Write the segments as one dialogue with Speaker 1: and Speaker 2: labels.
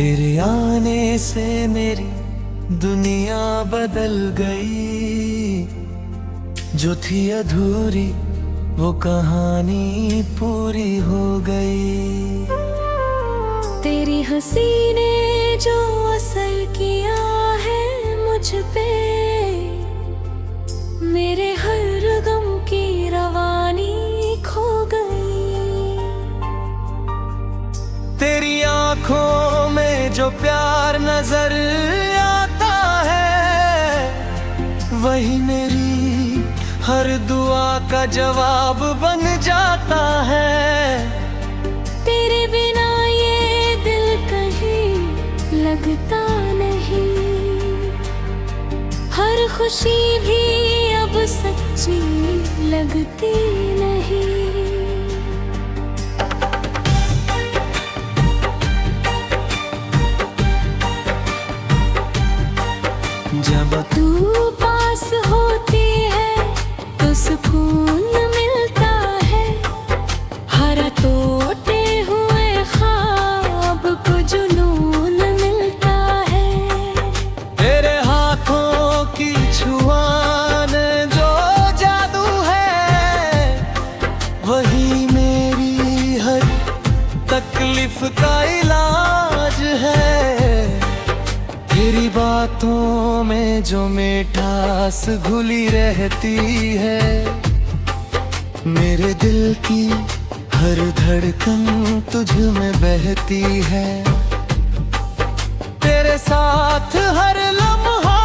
Speaker 1: तेरे आने से मेरी दुनिया बदल गई। जो थी अधूरी वो कहानी पूरी हो गई।
Speaker 2: तेरी हंसी ने जो असर किया है मुझ पे, मेरे हर गम की रवानी खो गई।
Speaker 1: तेरी आंखों में जो प्यार नजर आता है, वही मेरी हर दुआ का जवाब बन जाता है।
Speaker 2: तेरे बिना ये दिल कहीं लगता नहीं, हर खुशी भी अब सच्ची लगती नहीं।
Speaker 1: जब
Speaker 2: तू पास होती है तो सुकून मिलता है, हरा टूटे हुए ख्वाब को जुनून मिलता है।
Speaker 1: तेरे हाथों की छुआन जो जादू है, वही मेरी हर तकलीफ का इलाज है। तेरी बातों में जो मिठास घुली रहती है, मेरे दिल की हर धड़कन तुझ में बहती है। तेरे साथ हर लम्हा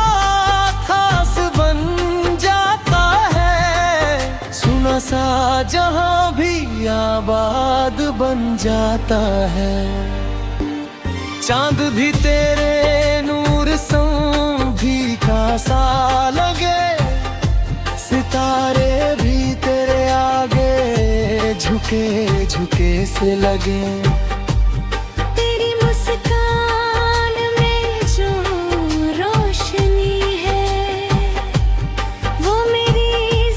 Speaker 1: खास बन जाता है, सुना सा जहां भी आबाद बन जाता है। चांद भी तेरे नूर संभी का सा लगे, सितारे भी तेरे आगे झुके झुके से लगे।
Speaker 2: तेरी मुस्कान में जो रोशनी है, वो मेरी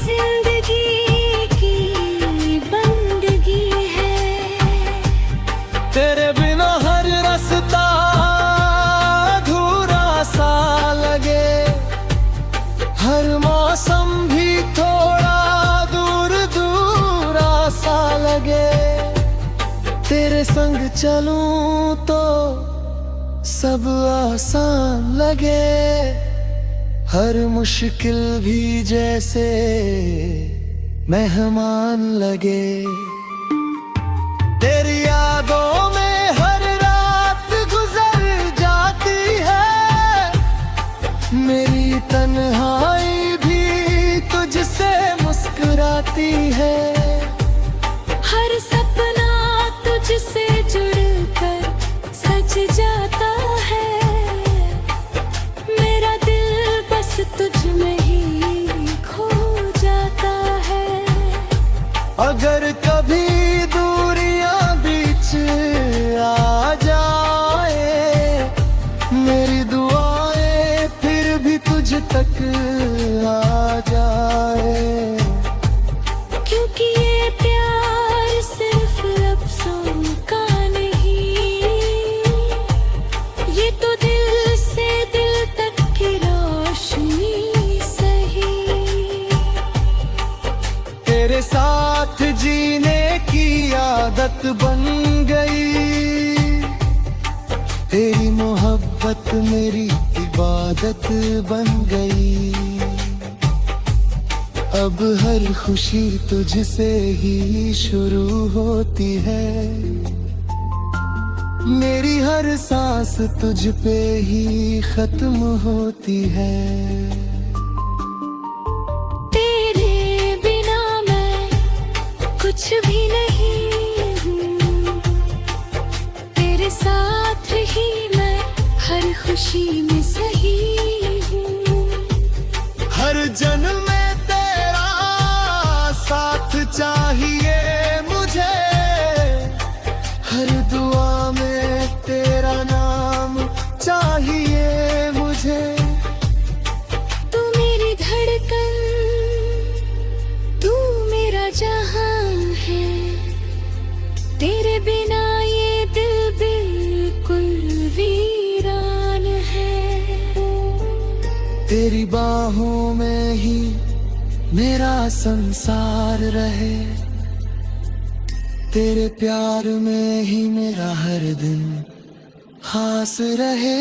Speaker 2: जिंदगी की बंदगी है।
Speaker 1: तेरे बिना हर रास्ता अधूरा सा लगे, हर मौसम भी थोड़ा दूर दूर सा लगे। तेरे संग चलूं तो सब आसान लगे, हर मुश्किल भी जैसे मेहमान लगे। तेरी यादों में हर रात गुजर जाती है, मेरी तन्हाई भी तुझसे मुस्कुराती है।
Speaker 2: हर सपना तुझसे जुड़कर सज जाता है, मेरा दिल बस तुझ में ही खो जाता है।
Speaker 1: अगर कभी दूरियां बीच आ जाए, मेरी दुआएं फिर भी तुझ तक आ जाए।
Speaker 2: क्योंकि ये प्यार सिर्फ लफ्ज़ों का नहीं, ये तो दिल से दिल तक की रोशनी सही।
Speaker 1: तेरे साथ जीने की आदत बन गई, तेरी मोहब्बत मेरी इबादत बन गई। अब हर खुशी तुझसे ही शुरू होती है, मेरी हर सांस तुझ पे ही खत्म होती है।
Speaker 2: तेरे बिना मैं कुछ भी नहीं हूँ, तेरे साथ ही मैं हर खुशी में सही हूँ।
Speaker 1: हर जन्म में तेरा साथ चाहिए मुझे, हर दुआ में तेरा नाम चाहिए मुझे।
Speaker 2: तू मेरी धड़कन, तू मेरा जहां है, तेरे बिना ये दिल बिल्कुल भी
Speaker 1: बाहों में ही मेरा संसार रहे, तेरे प्यार में ही मेरा हर दिन खास रहे।